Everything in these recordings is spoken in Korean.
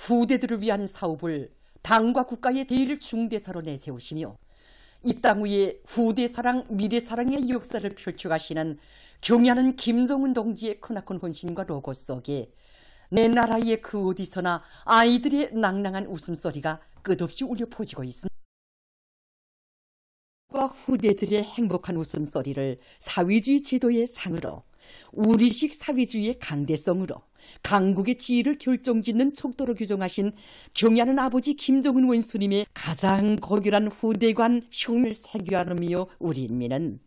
후대들을 위한 사업을 당과 국가의 제1중대사로 내세우시며 이 땅 위에 후대 사랑, 미래 사랑의 역사를 펼쳐가시는 경애하는 김정은 동지의 크나큰 헌신과 로고 속에 내 나라의 그 어디서나 아이들의 낭낭한 웃음소리가 끝없이 울려 퍼지고 있습니다. 후대들의 행복한 웃음소리를 사회주의 제도의 상으로, 우리식 사회주의의 강대성으로, 강국의 지위를 결정짓는 척도로 규정하신 경애하는 아버지 김정은 원수님의 가장 고결한 후대관 흉을 새겨하며 우리 인민은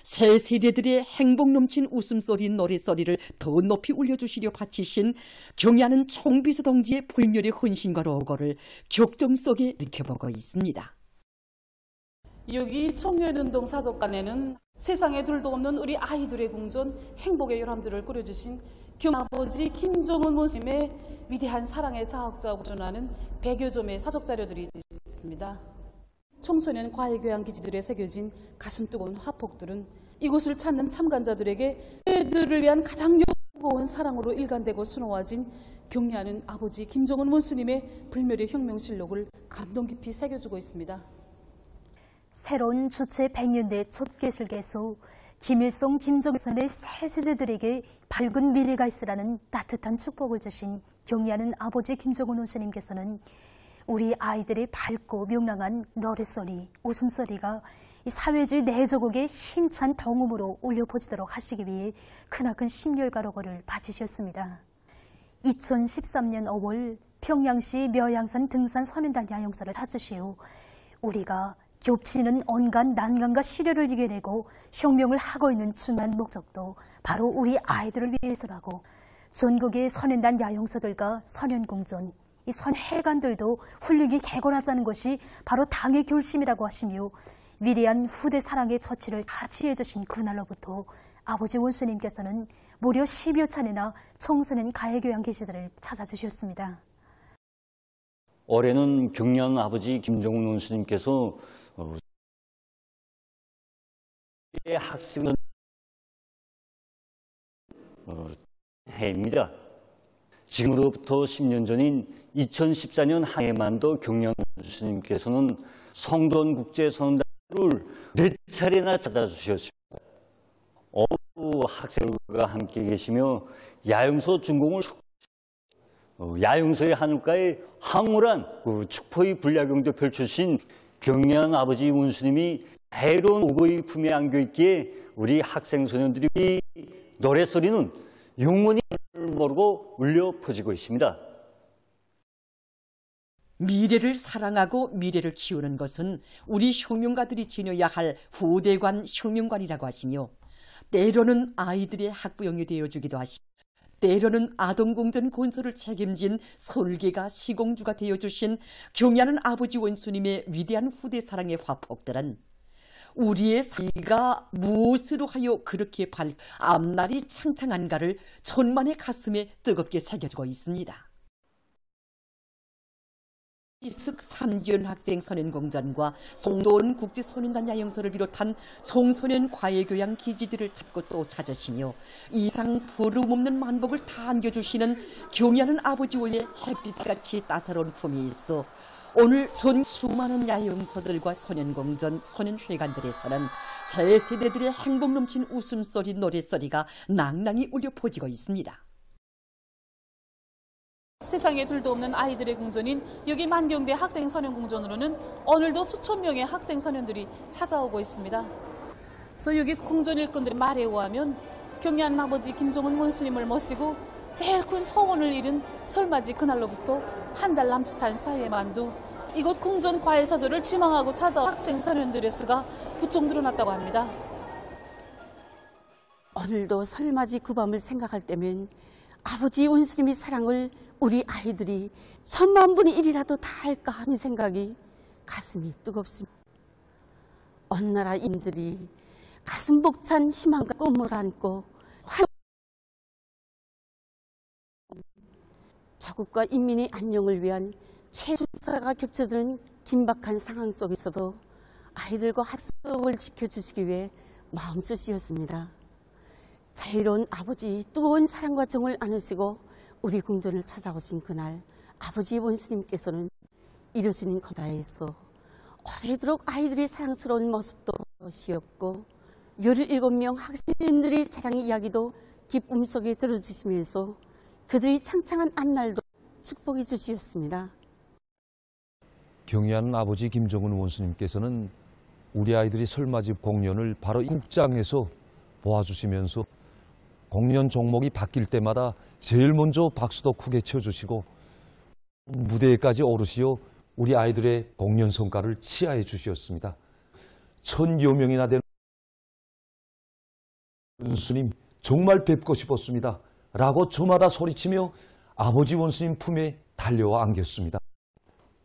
새 세대들의 행복 넘친 웃음소리 노래소리를 더 높이 울려주시려 바치신 경애하는 총비서 동지의 불멸의 헌신과 로고를 격정 속에 느껴보고 있습니다. 여기 청년운동 사적관에는 세상에 둘도 없는 우리 아이들의 궁전 행복의 요람들을 꾸려주신 경아버지 김정은 원수님의 위대한 사랑의 자학자하고 전하는 100여 점의 사적 자료들이 있습니다. 청소년 과외교양 기지들에 새겨진 가슴 뜨거운 화폭들은 이곳을 찾는 참관자들에게 그들을 위한 가장 요구한 사랑으로 일관되고 수놓아진 경애하는 아버지 김정은 원수님의 불멸의 혁명실록을 감동 깊이 새겨주고 있습니다. 새로운 주체 100년대 첫 개실에서 김일성, 김정선의 새 세대들에게 밝은 미래가 있으라는 따뜻한 축복을 주신 경애하는 아버지 김정은 원수님께서는 우리 아이들의 밝고 명랑한 노랫소리, 웃음소리가 이 사회주의 내조국의 힘찬 동음으로 울려 퍼지도록 하시기 위해 크나큰 심혈과 로고를 바치셨습니다. 2013년 5월 평양시 묘양산 등산 선인단 야영사를 찾으시오. 우리가 겹치는 온갖 난관과 시련을 이겨내고 혁명을 하고 있는 중요한 목적도 바로 우리 아이들을 위해서라고, 전국의 선인단 야영서들과 선현궁전, 이 선회관들도 훌륭히 개관하자는 것이 바로 당의 결심이라고 하시며 위대한 후대 사랑의 조치를 다 취해주신 그날로부터 아버지 원수님께서는 무려 10여 차례나 청소년 가해교양 기지들을 찾아주셨습니다. 올해는 경애하는 아버지 김정은 원수님께서 학생들 해입니다. 지금으로부터 10년 전인 2014년 한 해만도 경애하는 원수님께서는 성돈국제선언단을 4차례나 찾아주셨습니다. 학생들과 함께 계시며 야영소 준공을 야영소의 하늘가에 황홀한 축포의 불야경도 펼쳐주신 경애한 아버지 원수님이 해로운 오고의 품에 안겨있기에 우리 학생 소년들이 노랫소리는 영원히 모르고 울려 퍼지고 있습니다. 미래를 사랑하고 미래를 키우는 것은 우리 혁명가들이 지녀야 할 후대관 혁명관이라고 하시며, 때로는 아이들의 학부형이 되어주기도 하시고 때로는 아동궁전 건설을 책임진 설계가 시공주가 되어주신 경애하는 아버지 원수님의 위대한 후대 사랑의 화폭들은 우리의 사이가 무엇으로 하여 그렇게 앞날이 창창한가를 천만의 가슴에 뜨겁게 새겨주고 있습니다. 이슥 삼지연 학생 선현공전과 송도원 국제선인단 야영소를 비롯한 청소년 과외교양 기지들을 찾고 또 찾으시며 이상 부름없는 만복을 다 안겨주시는 경애하는 아버지 원의 햇빛같이 따사로운 품이 있어 오늘 전 수많은 야영소들과 선현공전, 선현회관들에서는 새 세대들의 행복 넘친 웃음소리, 노랫소리가 낭낭히 울려 퍼지고 있습니다. 세상에 둘도 없는 아이들의 궁전인 여기 만경대 학생선현궁전으로는 오늘도 수천 명의 학생선현들이 찾아오고 있습니다. 그래서 여기 궁전 일꾼들의 말에 의하면 경애하는 아버지 김정은 원수님을 모시고 제일 큰 소원을 이룬 설맞이 그날로부터 한 달 남짓한 사이에만도 이곳 궁전 과외서들을 지망하고 찾아온 학생선현들의 수가 부쩍 늘어났다고 합니다. 오늘도 설맞이 그 밤을 생각할 때면 아버지 원수님의 사랑을 우리 아이들이 1000만 분의 1이라도 다 할까 하는 생각이 가슴이 뜨겁습니다. 온 나라 인들이 가슴 벅찬 희망과 꿈을 안고 조국과 인민의 안녕을 위한 최선사가 겹쳐드는 긴박한 상황 속에서도 아이들과 학습을 지켜주시기 위해 마음쓰시었습니다. 자유로운 아버지 뜨거운 사랑과 정을 안으시고 우리 궁전을 찾아오신 그날 아버지 원수님께서는 이루시는 검다에서 오래도록 아이들의 사랑스러운 모습도 시었고 17명 학생들의 자랑 이야기도 기쁨 속에 들어주시면서 그들이 창창한 앞날도 축복해 주시었습니다. 경의하는 아버지 김정은 원수님께서는 우리 아이들이 설맞이 공연을 바로 이 국장에서 보아주시면서 공연 종목이 바뀔 때마다 제일 먼저 박수도 크게 쳐주시고 무대에까지 오르시어 우리 아이들의 공연 성과를 치하해 주셨습니다. 1000여 명이나 되는 원수님 정말 뵙고 싶었습니다. 라고 저마다 소리치며 아버지 원수님 품에 달려와 안겼습니다.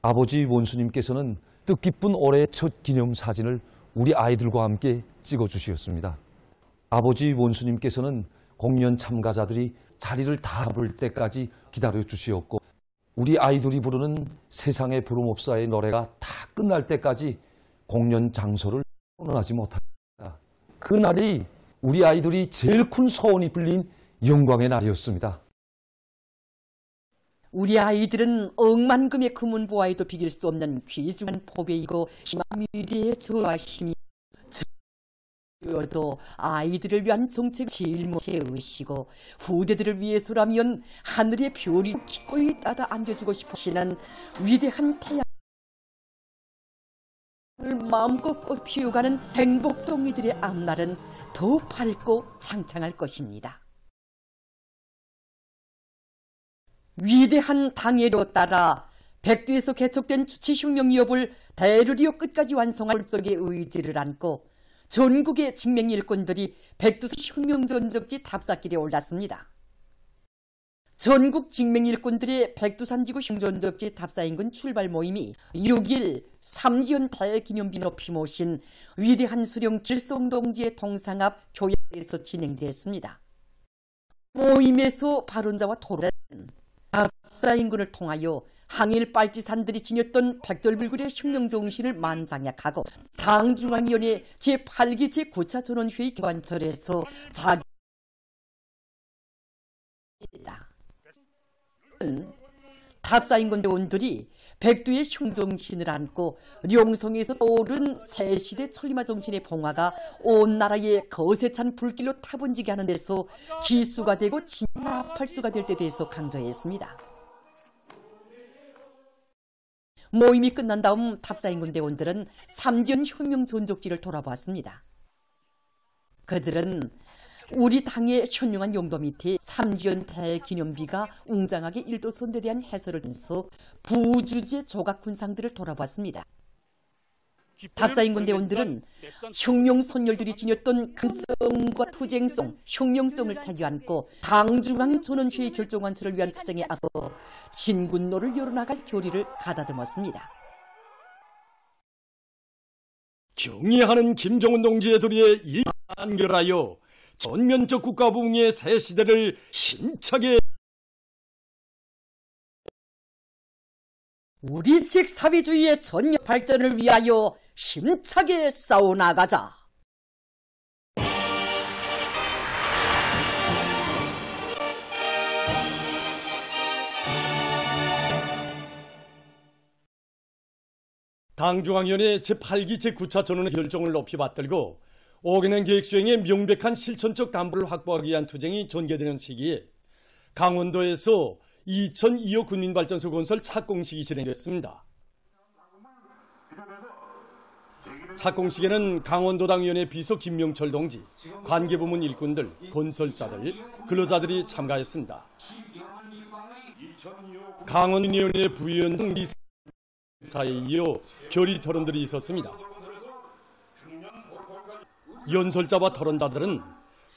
아버지 원수님께서는 뜻깊은 올해 첫 기념사진을 우리 아이들과 함께 찍어주셨습니다. 아버지 원수님께서는 공연 참가자들이 자리를 다 잡을 때까지 기다려주시었고 우리 아이들이 부르는 세상에 부름없사의 노래가 다 끝날 때까지 공연 장소를 떠나지 못합니다. 그날이 우리 아이들이 제일 큰 소원이 빌린 영광의 날이었습니다. 우리 아이들은 억만금의 금은 보아에도 비길 수 없는 귀중한 보배이고 심한 미래의 조화심이 도 아이들을 위한 정책 제일 먼저 의시고 후대들을 위해서라면 하늘의 별이 기꺼이 따다 안겨주고 싶으시는 위대한 태양을 마음껏 꽃 피워가는 행복동이들의 앞날은 더욱 밝고 창창할 것입니다. 위대한 당예로 따라 백두에서 개척된 주체혁명기업을 대르리어 끝까지 완성할 적의 의지를 안고 전국의 직맹 일꾼들이 백두산 혁명전적지 답사길에 올랐습니다. 전국 직맹 일꾼들의 백두산지구 혁명전적지 답사인근 출발 모임이 6일 삼지연 대기념비 높이 모신 위대한 수령 길성동지의 동상 앞 교회에서 진행됐습니다. 모임에서 발언자와 토론은 답사인근을 통하여 항일 빨치산들이 지녔던 백돌불굴의 혁명정신을 만장약하고 당중앙위원회 제8기 제9차 전원회의 기관철에서 답사인근 대원들이 백두의 혁명정신을 안고 룡성에서 떠오른 새시대 천리마 정신의 봉화가 온 나라에 거세찬 불길로 타번지게 하는 데서 기수가 되고 진압할수가 될 때 대해서 강조했습니다. 모임이 끝난 다음 답사인군 대원들은 삼지연 혁명 전적지를 돌아보았습니다. 그들은 우리 당의 현명한 용도 밑에 삼지연 대기념비가 웅장하게 일도선대에 대한 해설을 하면서 부주제 조각 군상들을 돌아보았습니다. 답사인군 대원들은 혁명 선열들이 지녔던 근성과 투쟁성, 혁명성을 새겨안고 당중앙 전원회의 결정원처를 위한 투쟁에 앞서 진군로를 열어나갈 교리를 가다듬었습니다. 경의하는 김정은 동지의 도리에 일단결하여 전면적 국가부흥의 새 시대를 힘차게 우리식 사회주의의 전면 발전을 위하여 힘차게 싸워나가자. 당중앙위원회 제8기 제9차 전원의 결정을 높이 받들고 오개년 계획 수행에 명백한 실천적 담보를 확보하기 위한 투쟁이 전개되는 시기에 강원도에서 2002호 군민발전소 건설 착공식이 진행됐습니다. 착공식에는 강원도당위원회 비서 김명철 동지, 관계부문 일꾼들, 건설자들, 근로자들이 참가했습니다. 강원위원회 부위원 등 사에 이어 결의 토론들이 있었습니다. 연설자와 토론자들은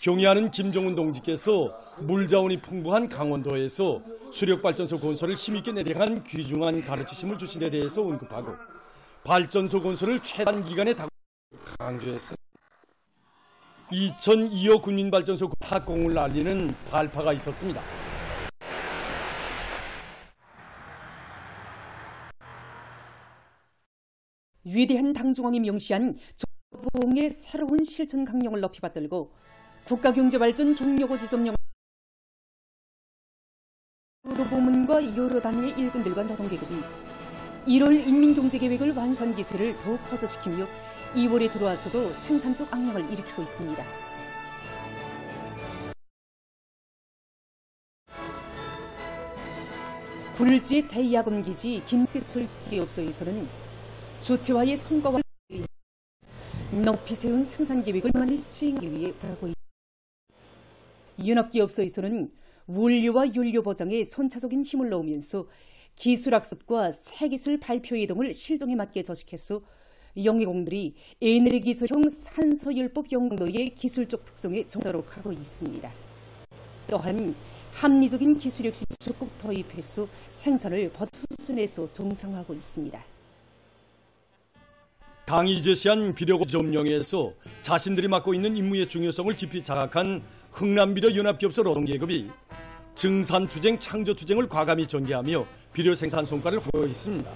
경의하는 김정은 동지께서 물자원이 풍부한 강원도에서 수력발전소 건설을 힘있게 내려간 귀중한 가르치심을 주신 데 대해서 언급하고 발전소 건설을 최단 기간에 강조했습니다. 2002호 군민발전소 착공을 알리는 발파가 있었습니다. 위대한 당중앙이 명시한 조봉의 새로운 실천 강령을 높이 받들고 국가경제발전 중요고 지점령 고문과 여러 단위의 일꾼들과 노동계급이 1월 인민경제계획을 완수한 기세를 더욱 거저시키며 2월에 들어와서도 생산 쪽 악량을 일으키고 있습니다. 굴지 대야금 기지 김제철 기업소에서는 조치와의 성과와 높이 세운 생산 계획을 많이 수행하기 위해 하고 있습니다. 연합기업소에서는 원료와 연료 보장에 선차적인 힘을 넣으면서 기술학습과 새기술 발표회 등을 실동에 맞게 저식해서 영예공들이 에너지기술형 산소율법 용도의 기술적 특성에 정도록 하고 있습니다. 또한 합리적인 기술 역시 적극 도입해서 생산을 버트 수준에서 정상화하고 있습니다. 당이 제시한 비료 점령에서 자신들이 맡고 있는 임무의 중요성을 깊이 자각한 흥남비료 연합기업소 노동계급이 증산투쟁, 창조투쟁을 과감히 전개하며 비료 생산 성과를 보고 있습니다.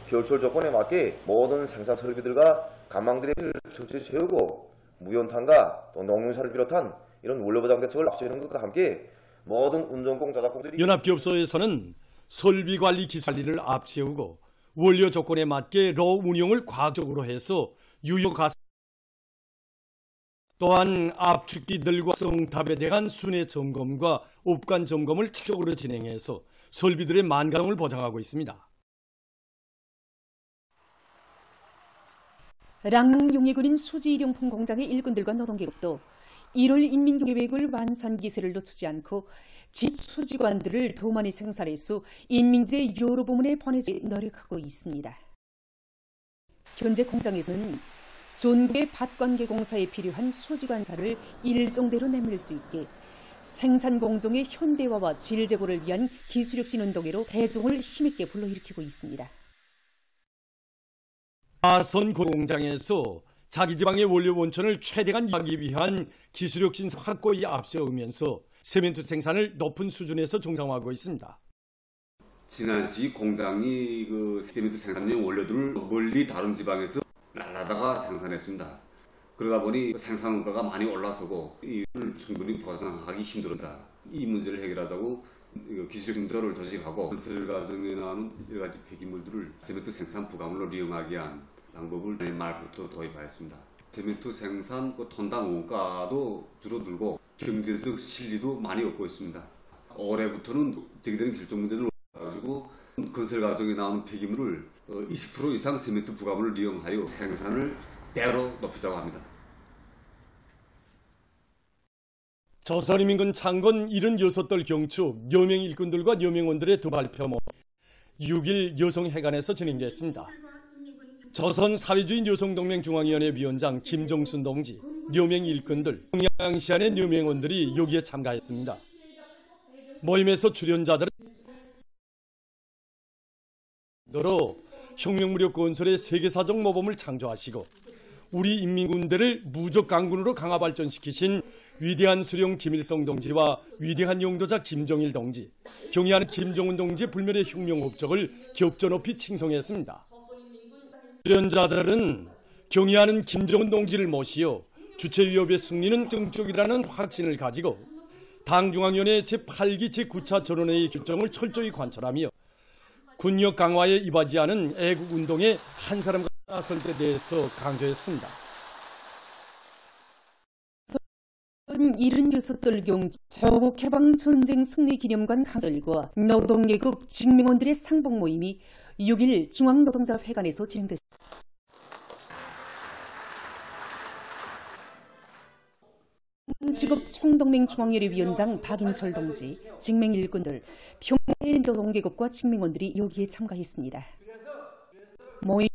겨울철 조건에 맞게 모든 생산 설비들과 간망들의 적절히 채우고 무연탄과 또 농림사를 비롯한 이런 원료보장 대책을 앞세우는 것과 함께 모든 운전공 자작공들이 연합기업소에서는 설비 관리 기술 관리를 앞세우고 원료 조건에 맞게 로 운용을 과학적으로 해서 유효 가스 또한 압축기들과 성탑에 대한 순회 점검과 업관 점검을 체계적으로 진행해서 설비들의 만가동을 보장하고 있습니다. 랑릉 용예군인 수지일용품 공장의 일꾼들과 노동계급도 1월 인민경제계획을 완수한 기세를 놓치지 않고 수지관들을 더 많이 생산해서 인민제 여러 부문에 보내주기 노력하고 있습니다. 현재 공장에서는 전국의 밭관계공사에 필요한 수지관사를 일정대로 내밀 수 있게 생산 공정의 현대화와 질 제고를 위한 기술혁신 운동회로 대중을 힘있게 불러일으키고 있습니다. 아선 공장에서 자기 지방의 원료 원천을 최대한 이용하기 위한 기술혁신 확고히 앞세우면서 세멘트 생산을 높은 수준에서 정상화하고 있습니다. 지난시 공장이 세멘트 생산용 원료들을 멀리 다른 지방에서 날라다가 생산했습니다. 그러다 보니 생산원가가 많이 올라서고 이를 충분히 보상하기 힘들었다. 이 문제를 해결하자고 기술적 인도를 조직하고 건설 과정에 나오는 여러 가지 폐기물들을 세멘트 생산 부가물로 이용하기 위한 방법을 내년 말부터 도입하였습니다. 세멘트 생산 톤당 원가도 줄어들고 경제적 실리도 많이 얻고 있습니다. 올해부터는 제기되는 결정 문제를 가지고 건설 과정에 나오는 폐기물을 20% 이상 세멘트 부가물을 이용하여 생산을 대로 높이자고 합니다. 조선인민군 창건 76돌 경축 여명 일꾼들과 여명원들의 두 발표 모임 6일 여성회관에서 진행됐습니다. 조선사회주의 여성동맹 중앙위원회 위원장 김정순 동지, 여명 일꾼들, 평양시안의 여명원들이 여기에 참가했습니다. 모임에서 출연자들은 혁명무력 건설의 세계사적 모범을 창조하시고 우리 인민군대를 무적 강군으로 강화 발전시키신 위대한 수령 김일성 동지와 위대한 용도자 김정일 동지, 경의하는 김정은 동지의 불멸의 혁명 업적을 격조 높이 칭송했습니다. 출연자들은 경의하는 김정은 동지를 모시어 주체위협의 승리는 정적이라는 확신을 가지고 당중앙위원회 제8기 제9차 전원회의 결정을 철저히 관철하며 군력 강화에 이바지하는 애국운동에 한 사람과 나설 때 대해서 강조했습니다. 76돌 경축 조국해방전쟁 승리기념관 강설과 노동계급 직명원들의 상봉 모임이 6일 중앙노동자회관에서 진행됐습니다. 직업 총동맹 중앙위원회 위원장 박인철 동지, 직맹 일꾼들, 평양의 노동계급과 직맹원들이 여기에 참가했습니다. 모임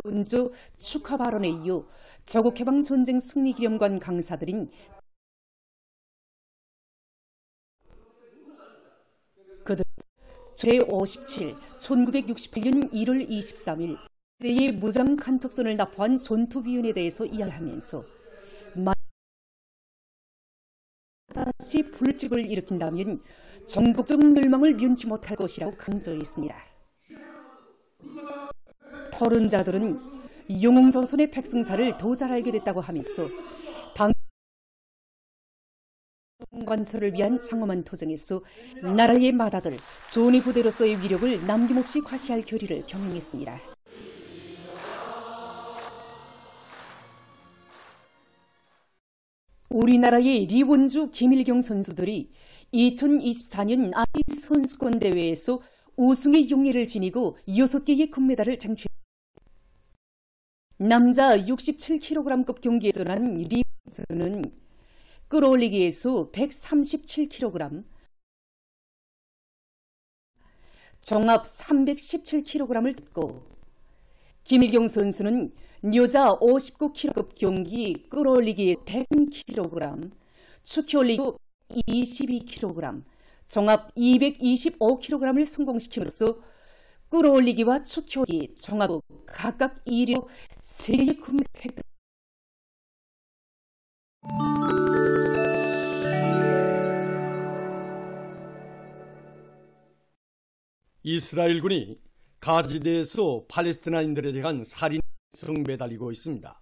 본주 축하 발언에 이어 조국해방전쟁 승리기념관 강사들인 그들 제57 1968년 1월 23일 의 무장 간척선을 납부한 전투위원에 대해서 이야기하면서 다시 불직을 일으킨다면 전국적 멸망을 면치 못할 것이라고 강조했습니다. 토론자들은 영웅조선의 백승사를 더 잘 알게 됐다고 하면서 당 관철을 위한 장엄한 투쟁에서 나라의 맏아들 조니 부대로서의 위력을 남김없이 과시할 결의를 경영했습니다. 우리나라의 리원주, 김일경 선수들이 2024년 아시 선수권 대회에서 우승의 용의를 지니고 6개의 금메달을 쟁취했습니다. 남자 67kg급 경기에 도전한 리 선수는 끌어올리기에서 137kg, 종합 317kg을 뜯고, 김일경 선수는 여자 59kg급 경기 끌어올리기 100kg, 축혀올리기 22kg, 종합 225kg을 성공시킴으로써 끌어올리기와 축혀올리기, 종합 각각 1위로 3개의 금메달을 획득. 이스라엘군이 가지대에서 팔레스티나인들에 대한 살인에 매달리고 있습니다.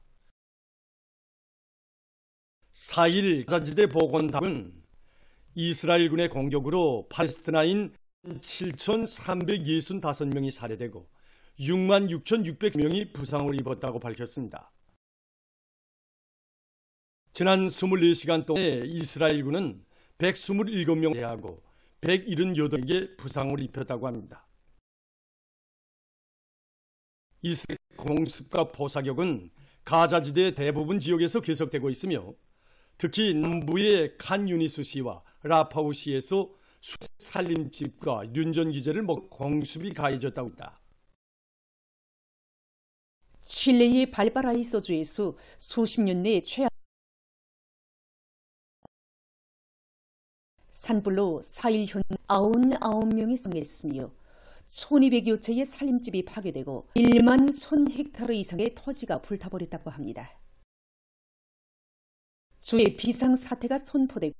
4일 가자지대 보건당은 이스라엘군의 공격으로 팔레스티나인 7,365명이 살해되고 66,600명이 부상을 입었다고 밝혔습니다. 지난 24시간 동안 이스라엘군은 127명을 해하고 178명에게 부상을 입혔다고 합니다. 이스라엘 공습과 포사격은 가자지대 대부분 지역에서 계속되고 있으며 특히 남부의 칸 유니스시와 라파우시에서 살림집과 윤전기제를 먹고 공습이 가해졌다고 합니다. 칠레의 발바라이소주에서 수십 년 내 최악 산불로 4일 현 99명이 사망했으며 1200여 채의 살림집이 파괴되고 1만 1000헥타르 이상의 토지가 불타버렸다고 합니다. 주의 비상사태가 선포되고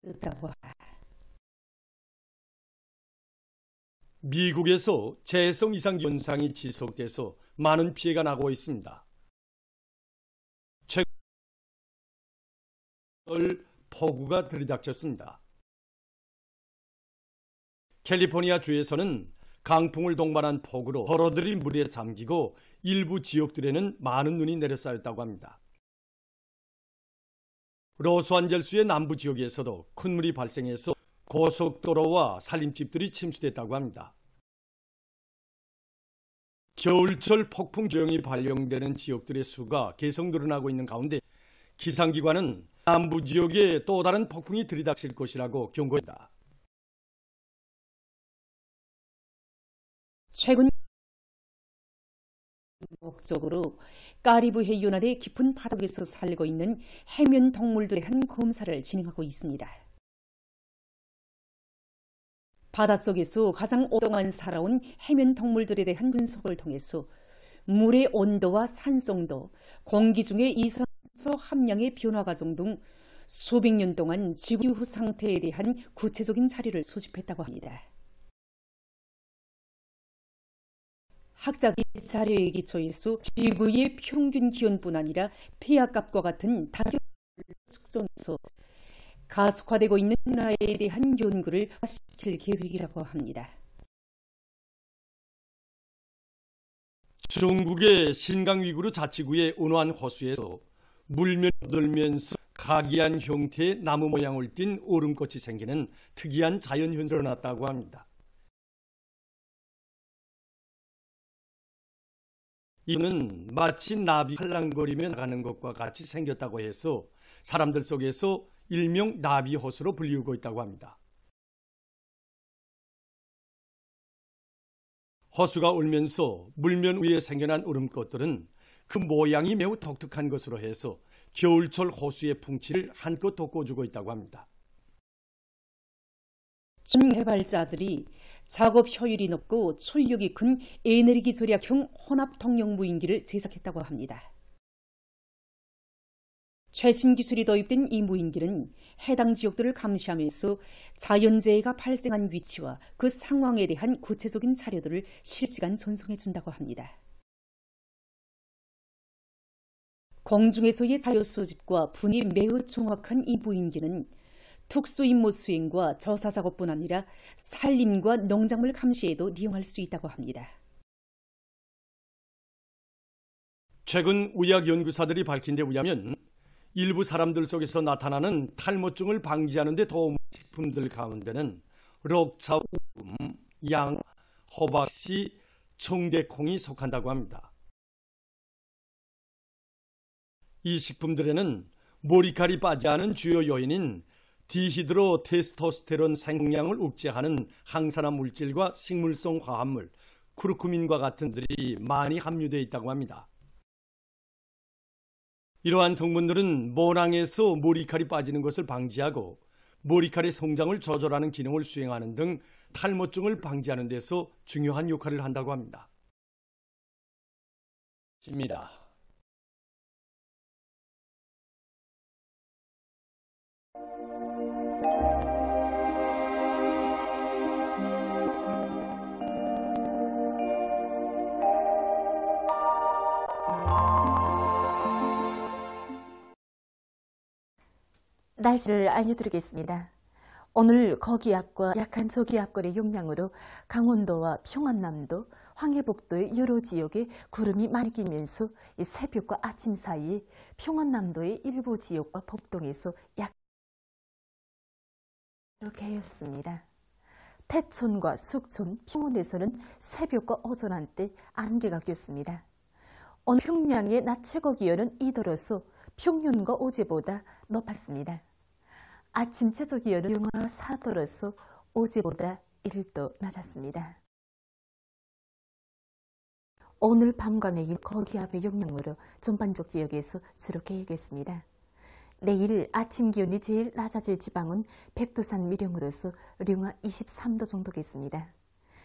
있다고 합니다. 미국에서 재해성 이상 현상이 지속돼서 많은 피해가 나고 있습니다. 최근 폭우가 들이닥쳤습니다. 캘리포니아 주에서는 강풍을 동반한 폭우로 도로들이 물에 잠기고 일부 지역들에는 많은 눈이 내려쌓였다고 합니다. 로스안젤스의 남부 지역에서도 큰 물이 발생해서 고속도로와 살림집들이 침수됐다고 합니다. 겨울철 폭풍 조정이 발령되는 지역들의 수가 계속 늘어나고 있는 가운데 기상기관은 남부 지역에 또 다른 폭풍이 들이닥칠 것이라고 경고했다. 최근 목적으로 카리브해 연안의 깊은 바닥에서 살고 있는 해면 동물들에 대한 검사를 진행하고 있습니다. 바닷속에서 가장 오랫동안 살아온 해면 동물들에 대한 분석을 통해서 물의 온도와 산성도, 공기 중의 이산화탄소 함량의 변화 과정 등 수백 년 동안 지구 상태에 대한 구체적인 자료를 수집했다고 합니다. 학자들이 자료에 기초해서 지구의 평균 기온뿐 아니라 폐하값과 같은 다양한 측정해서 가속화되고 있는 변화에 대한 연구를 시킬 계획이라고 합니다. 중국의 신강위구르 자치구의 온화한 호수에서 물면이 들면서 각이한 형태의 나무 모양을 띤 얼음꽃이 생기는 특이한 자연현상이 일어났다고 합니다. 이는 마치 나비 팔랑거리며 나가는 것과 같이 생겼다고 해서 사람들 속에서 일명 나비 호수로 불리우고 있다고 합니다. 호수가 울면서 물면 위에 생겨난 얼음꽃들은 그 모양이 매우 독특한 것으로 해서 겨울철 호수의 풍치를 한껏 돋궈주고 있다고 합니다. 개발자들이 작업 효율이 높고 출력이 큰 에너지 절약형 혼합 동력 무인기를 제작했다고 합니다. 최신 기술이 도입된 이 무인기는 해당 지역들을 감시하면서 자연재해가 발생한 위치와 그 상황에 대한 구체적인 자료들을 실시간 전송해 준다고 합니다. 공중에서의 자료 수집과 분이 매우 정확한 이 무인기는 특수 임무 수행과 저사 작업뿐 아니라 산림과 농작물 감시에도 이용할 수 있다고 합니다. 최근 의학 연구사들이 밝힌 데 의하면 일부 사람들 속에서 나타나는 탈모증을 방지하는 데 도움을 주는 식품들 가운데는 록차, 우금, 양, 호박씨, 청대콩이 속한다고 합니다. 이 식품들에는 머리칼이 빠지하는 주요 요인인 디히드로 테스토스테론 생성량을 억제하는 항산화 물질과 식물성 화합물, 쿠르쿠민과 같은 들이 많이 함유되어 있다고 합니다. 이러한 성분들은 모낭에서 머리칼이 빠지는 것을 방지하고 머리칼의 성장을 조절하는 기능을 수행하는 등 탈모증을 방지하는 데서 중요한 역할을 한다고 합니다. 입니다. 날씨를 알려드리겠습니다. 오늘 거기압과 약한 저기압골의 영향으로 강원도와 평안남도, 황해북도의 여러 지역에 구름이 많이 끼면서 새벽과 아침 사이에 평안남도의 일부 지역과 법동에서 이렇게 하였습니다. 태촌과 숙촌, 평원에서는 새벽과 오전 한때 안개가 꼈습니다. 오늘 평양의 낮 최고 기온은 이더러서 평년과 어제보다 높았습니다. 아침 최저 기온은 영하 4도로서 어제보다 1도 낮았습니다. 오늘 밤과 내일 거기압의 영향으로 전반적 지역에서 주로 개겠습니다. 내일 아침 기온이 제일 낮아질 지방은 백두산 미령으로서 영하 23도 정도겠습니다.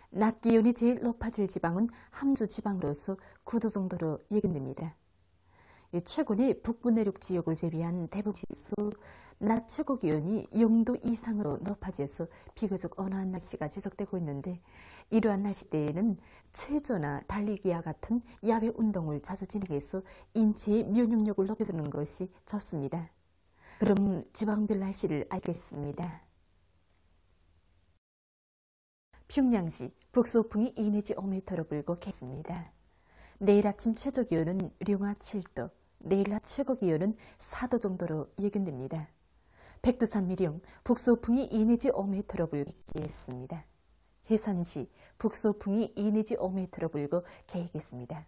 낮 기온이 제일 높아질 지방은 함주 지방으로서 9도 정도로 예견됩니다. 최근에 북부 내륙 지역을 제외한 대부분 지수 낮 최고 기온이 0도 이상으로 높아져서 비교적 온화한 날씨가 지속되고 있는데 이러한 날씨대에는 체조나 달리기와 같은 야외 운동을 자주 진행해서 인체의 면역력을 높여주는 것이 좋습니다. 그럼 지방별 날씨를 알겠습니다. 평양시 북서풍이 2 내지 5m로 불고 겠습니다. 내일 아침 최저 기온은 영하 7도, 내일 낮 최고 기온은 4도 정도로 예견됩니다. 백두산 미령 북서풍이 2 내지 5m로 불겠습니다. 해산시 북서풍이 2 내지 5m로 불고 개겠습니다.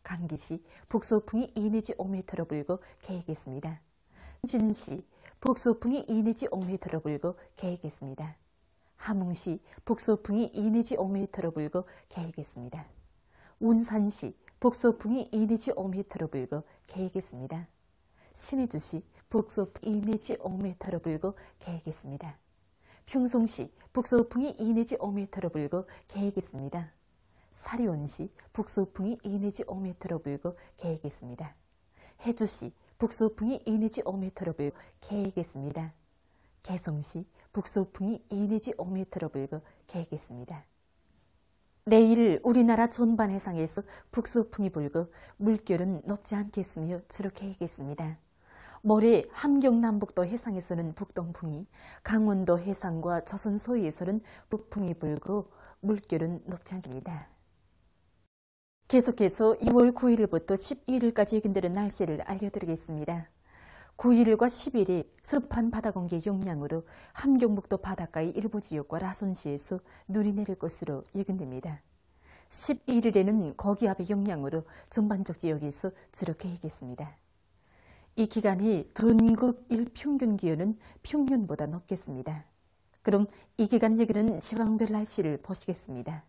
강기시 북서풍이 2 내지 5m로 불고 개겠습니다. 진시 북서풍이 2 내지 5m로 불고 개겠습니다. 함흥시 북서풍이 2 내지 5m로 불고 개겠습니다. 운산시 북서풍이 2 내지 5m로 불고 개겠습니다. 신의주시 북서풍 2 내지 5m로 불고 개겠습니다. 평송시 북서풍이 2 내지 5m로 불고 개겠습니다. 사리원시 북서풍이 2 내지 5m로 불고 개겠습니다. 해주시 북서풍이 2 내지 5m로 불고 개겠습니다. 개성시 북서풍이 2 내지 5m로 불고 개겠습니다. 내일 우리나라 전반 해상에서 북서풍이 불고 물결은 높지 않겠으며 주로 개겠습니다. 모레 함경남북도 해상에서는 북동풍이, 강원도 해상과 조선 서해에서는 북풍이 불고 물결은 높지 않습니다. 계속해서 2월 9일부터 11일까지 예견되는 날씨를 알려드리겠습니다. 9일과 10일에 습한 바다 공기의 영향으로 함경북도 바닷가의 일부 지역과 라손시에서 눈이 내릴 것으로 예견됩니다. 11일에는 거기압의 영향으로 전반적 지역에서 주로 개겠습니다. 이 기간이 전국 일평균 기온은 평년보다 높겠습니다. 그럼 이 기간 예견은 지방별 날씨를 보시겠습니다.